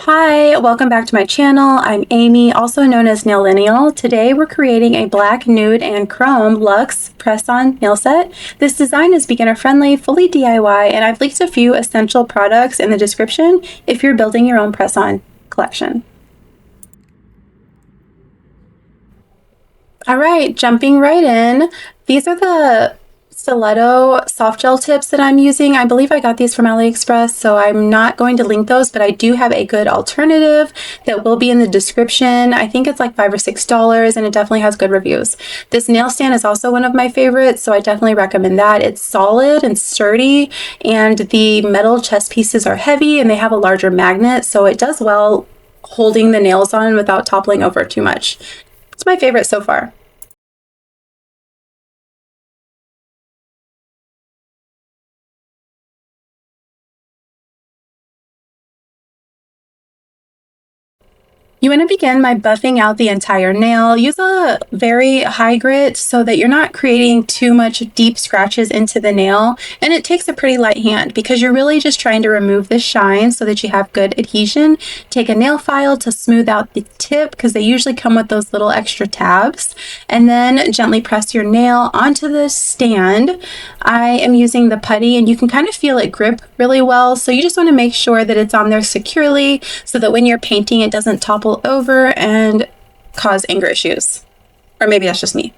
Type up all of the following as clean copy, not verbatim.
Hi, welcome back to my channel. I'm Amy, also known as Naillennial. Today we're creating a black, nude, and chrome luxe press-on nail set. This design is beginner-friendly, fully DIY, and I've linked a few essential products in the description if you're building your own press-on collection. All right, jumping right in. These are the stiletto soft gel tips that I'm using. I believe I got these from AliExpress, so I'm not going to link those, but I do have a good alternative that will be in the description. I think it's like $5 or $6, and it definitely has good reviews. This nail stand is also one of my favorites, so I definitely recommend that. It's solid and sturdy, and the metal chest pieces are heavy, and they have a larger magnet, so it does well holding the nails on without toppling over too much. It's my favorite so far. You want to begin by buffing out the entire nail. Use a very high grit so that you're not creating too much deep scratches into the nail. And it takes a pretty light hand because you're really just trying to remove the shine so that you have good adhesion. Take a nail file to smooth out the tip because they usually come with those little extra tabs. And then gently press your nail onto the stand. I am using the putty and you can kind of feel it grip really well. So you just want to make sure that it's on there securely so that when you're painting, it doesn't topple over and cause anger issues. Or maybe that's just me.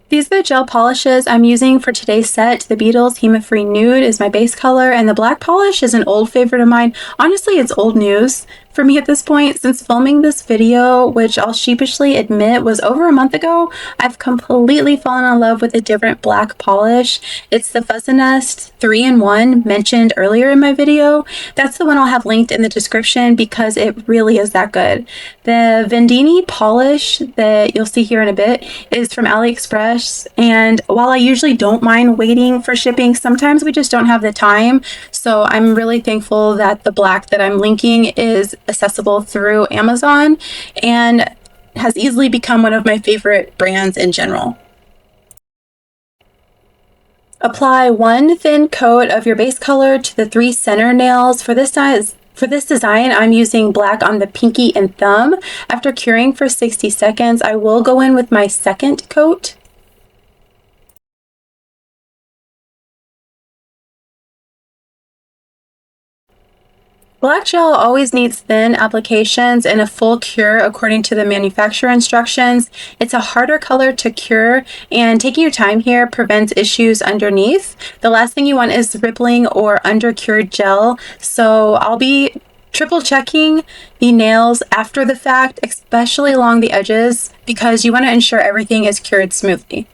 These are the gel polishes I'm using for today's set. The Beatles Hema-Free Nude is my base color, and the black polish is an old favorite of mine. Honestly, it's old news for me at this point. Since filming this video, which I'll sheepishly admit was over a month ago, I've completely fallen in love with a different black polish. It's the Fuzzinest 3-in-1 mentioned earlier in my video. That's the one I'll have linked in the description because it really is that good. The Vendini polish that you'll see here in a bit is from AliExpress, and while I usually don't mind waiting for shipping, sometimes we just don't have the time. So I'm really thankful that the black that I'm linking is accessible through Amazon and has easily become one of my favorite brands in general. Apply one thin coat of your base color to the three center nails. For this size, for this design, I'm using black on the pinky and thumb. After curing for 60 seconds, I will go in with my second coat. Black gel always needs thin applications and a full cure according to the manufacturer instructions. It's a harder color to cure, and taking your time here prevents issues underneath. The last thing you want is rippling or under-cured gel, so I'll be triple checking the nails after the fact, especially along the edges, because you want to ensure everything is cured smoothly.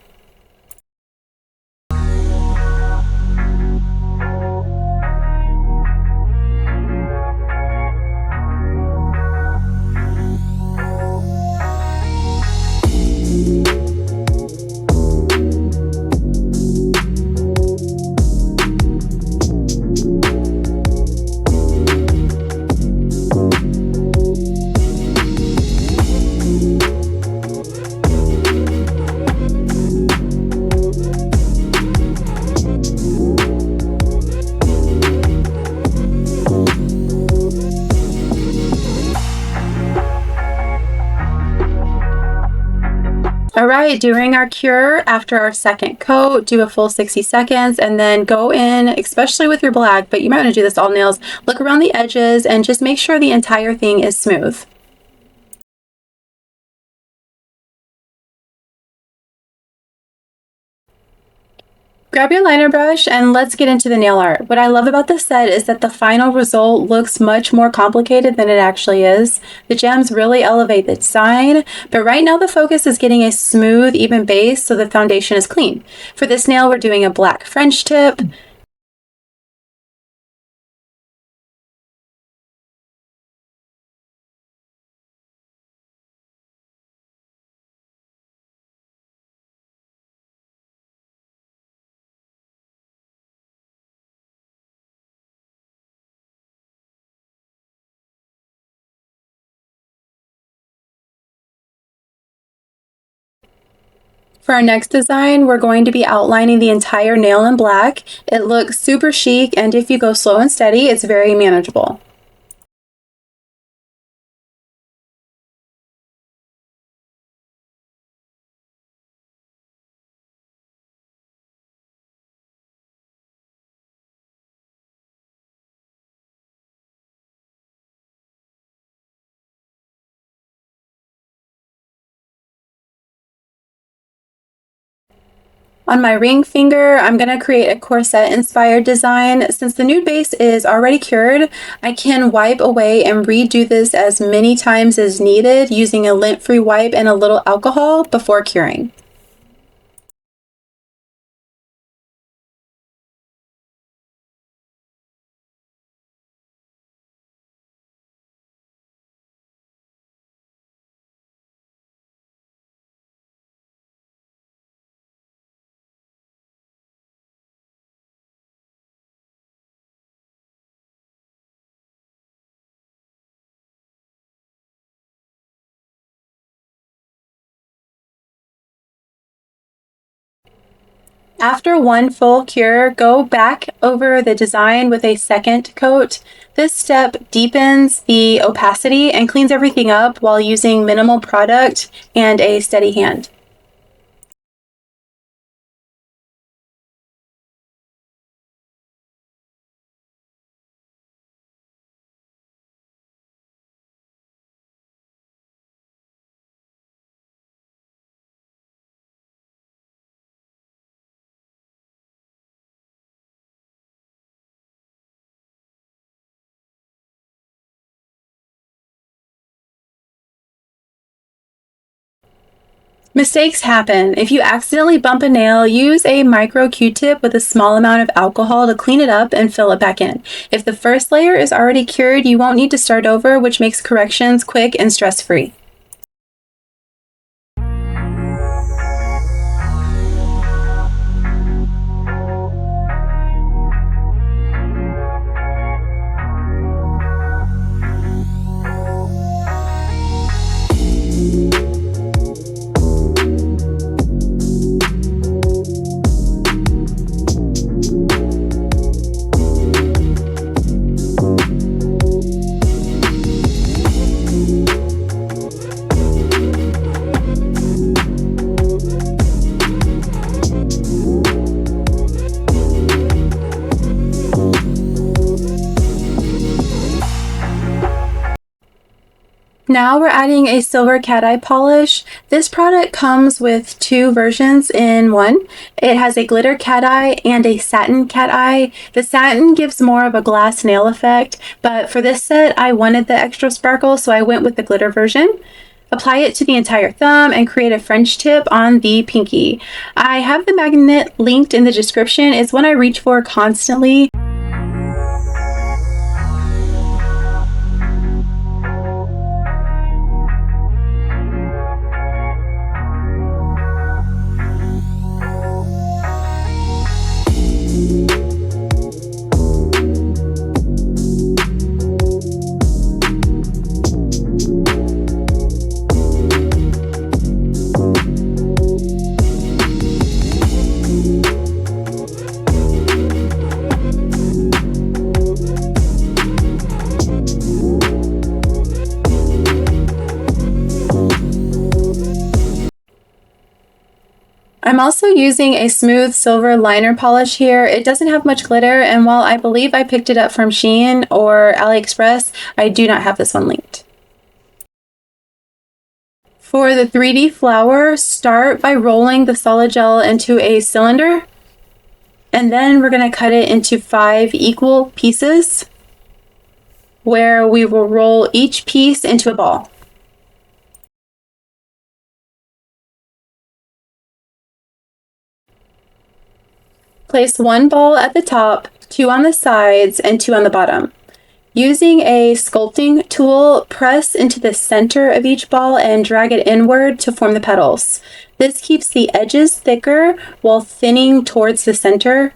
All right, during our cure, after our second coat, do a full 60 seconds and then go in, especially with your black, but you might want to do this all nails, look around the edges and just make sure the entire thing is smooth. Grab your liner brush and let's get into the nail art. What I love about this set is that the final result looks much more complicated than it actually is. The gems really elevate the design, but right now the focus is getting a smooth, even base so the foundation is clean. For this nail, we're doing a black French tip. For our next design, we're going to be outlining the entire nail in black. It looks super chic, and if you go slow and steady, it's very manageable. On my ring finger, I'm going to create a corset-inspired design. Since the nude base is already cured, I can wipe away and redo this as many times as needed using a lint-free wipe and a little alcohol before curing. After one full cure, go back over the design with a second coat. This step deepens the opacity and cleans everything up while using minimal product and a steady hand. Mistakes happen. If you accidentally bump a nail, use a micro Q-tip with a small amount of alcohol to clean it up and fill it back in. If the first layer is already cured, you won't need to start over, which makes corrections quick and stress-free. Now we're adding a silver cat eye polish. This product comes with two versions in one. It has a glitter cat eye and a satin cat eye. The satin gives more of a glass nail effect, but for this set, I wanted the extra sparkle, so I went with the glitter version. Apply it to the entire thumb and create a French tip on the pinky. I have the magnet linked in the description. It's one I reach for constantly. I'm also using a smooth silver liner polish here. It doesn't have much glitter, and while I believe I picked it up from Shein or AliExpress, I do not have this one linked. For the 3D flower, start by rolling the solid gel into a cylinder, and then we're going to cut it into 5 equal pieces, where we will roll each piece into a ball. Place 1 ball at the top, 2 on the sides, and 2 on the bottom. Using a sculpting tool, press into the center of each ball and drag it inward to form the petals. This keeps the edges thicker while thinning towards the center.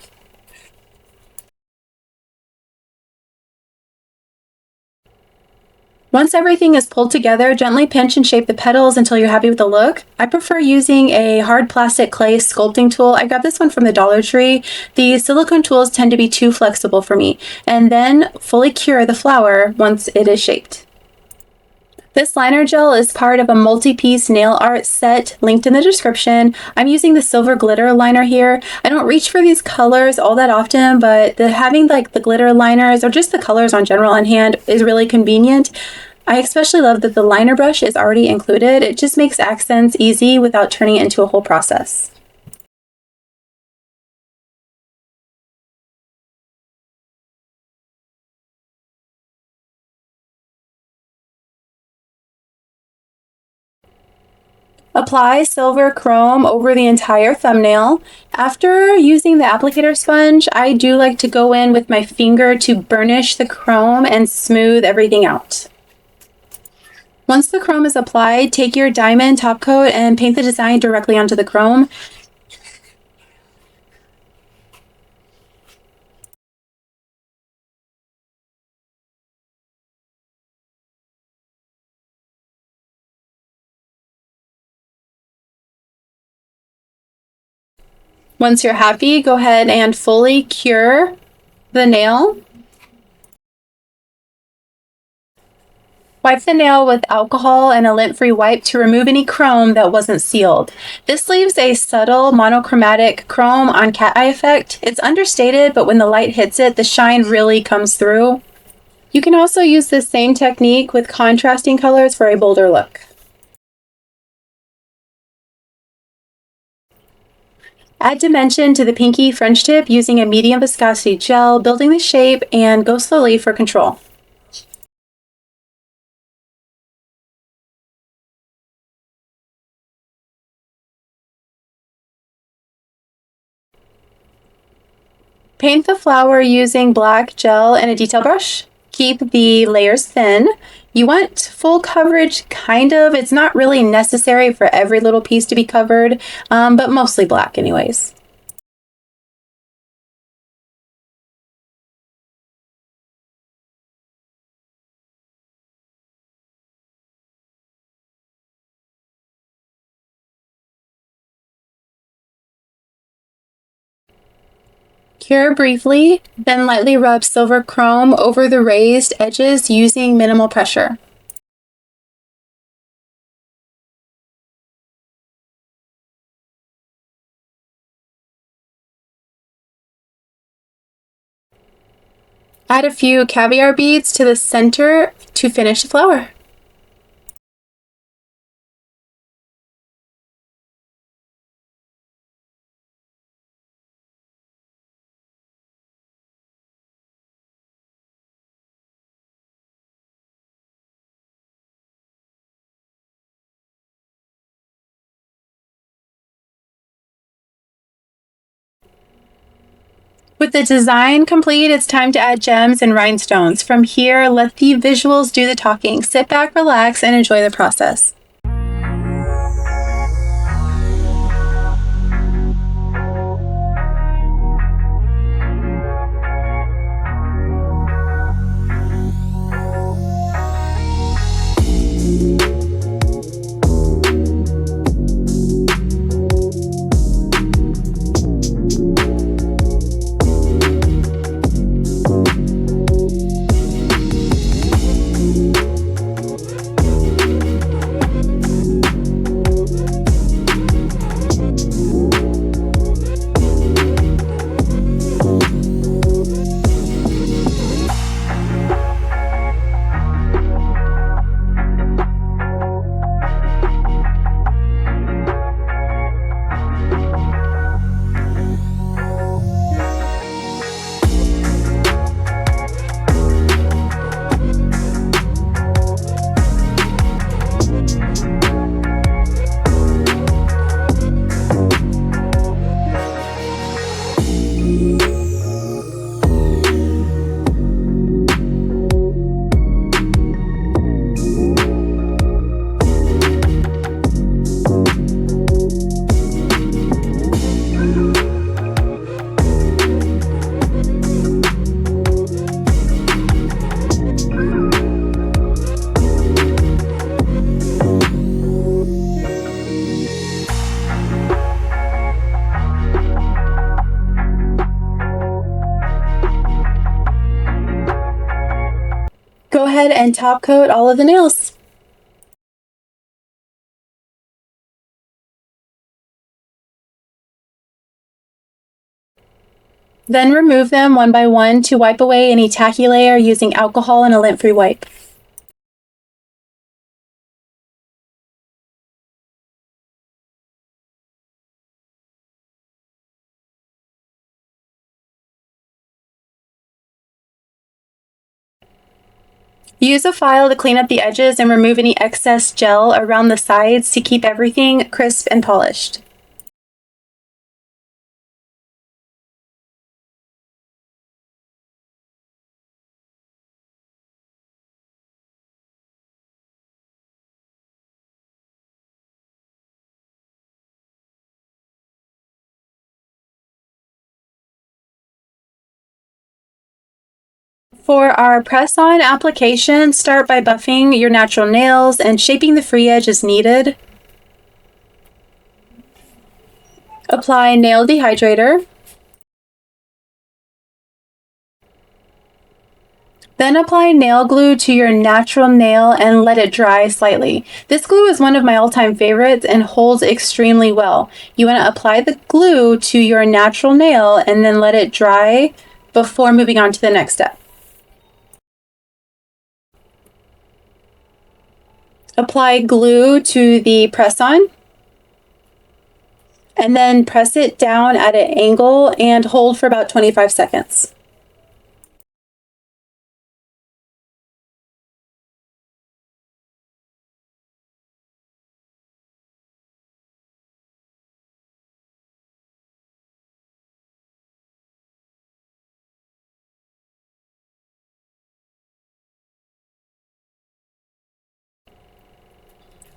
Once everything is pulled together, gently pinch and shape the petals until you're happy with the look. I prefer using a hard plastic clay sculpting tool. I got this one from the Dollar Tree. The silicone tools tend to be too flexible for me. And then fully cure the flower once it is shaped. This liner gel is part of a multi-piece nail art set linked in the description. I'm using the silver glitter liner here. I don't reach for these colors all that often, but having like the glitter liners or just the colors on general on hand is really convenient. I especially love that the liner brush is already included. It just makes accents easy without turning it into a whole process. Apply silver chrome over the entire thumbnail. After using the applicator sponge, I do like to go in with my finger to burnish the chrome and smooth everything out. Once the chrome is applied, take your diamond top coat and paint the design directly onto the chrome. Once you're happy, go ahead and fully cure the nail. Wipe the nail with alcohol and a lint-free wipe to remove any chrome that wasn't sealed. This leaves a subtle monochromatic chrome on cat eye effect. It's understated, but when the light hits it, the shine really comes through. You can also use this same technique with contrasting colors for a bolder look. Add dimension to the pinky French tip using a medium viscosity gel, building the shape, and go slowly for control. Paint the flower using black gel and a detail brush. Keep the layers thin. You want full coverage, kind of. It's not really necessary for every little piece to be covered, but mostly black anyways. Cure briefly, then lightly rub silver chrome over the raised edges using minimal pressure. Add a few caviar beads to the center to finish the flower. With the design complete, it's time to add gems and rhinestones. From here, let the visuals do the talking. Sit back, relax, and enjoy the process. and top coat all of the nails. Then remove them one by one to wipe away any tacky layer using alcohol and a lint-free wipe. Use a file to clean up the edges and remove any excess gel around the sides to keep everything crisp and polished. For our press-on application, start by buffing your natural nails and shaping the free edge as needed. Apply nail dehydrator. Then apply nail glue to your natural nail and let it dry slightly. This glue is one of my all-time favorites and holds extremely well. You want to apply the glue to your natural nail and then let it dry before moving on to the next step. Apply glue to the press-on and then press it down at an angle and hold for about 25 seconds.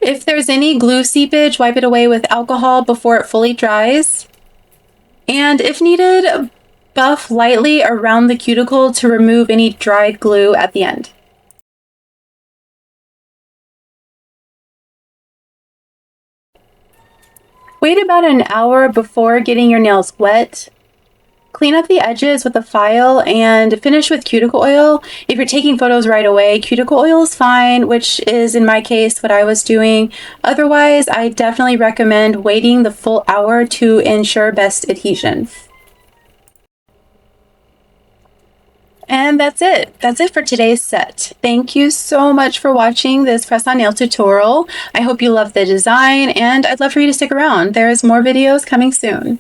If there's any glue seepage, wipe it away with alcohol before it fully dries. And if needed, buff lightly around the cuticle to remove any dried glue at the end. Wait about an hour before getting your nails wet. Clean up the edges with a file and finish with cuticle oil. If you're taking photos right away, cuticle oil is fine, which is in my case what I was doing. Otherwise, I definitely recommend waiting the full hour to ensure best adhesion. And that's it. That's it for today's set. Thank you so much for watching this press-on nail tutorial. I hope you love the design and I'd love for you to stick around. There's more videos coming soon.